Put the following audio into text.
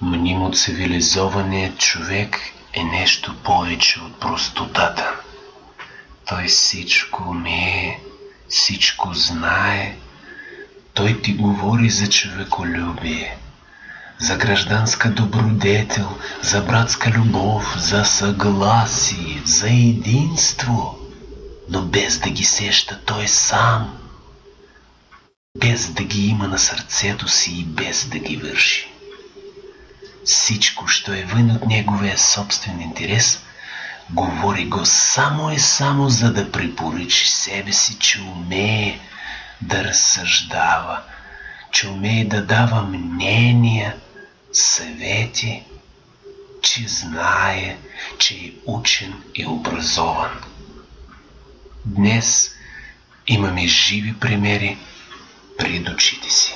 Мнимо цивилизованият човек е нещо повече от простотата. Той всичко умее, всичко знае. Той ти говори за човеколюбие, за гражданска добродетел, за братска любов, за съгласие, за единство, но без да ги сеща той сам, без да ги има на сърцето си и без да ги върши. Всичко, що е вън от неговия собствен интерес, говори го само и само за да препоръчи себе си, че умее да разсъждава, че умее да дава мнения, съвети, че знае, че е учен и образован. Днес имаме живи примери пред очите си.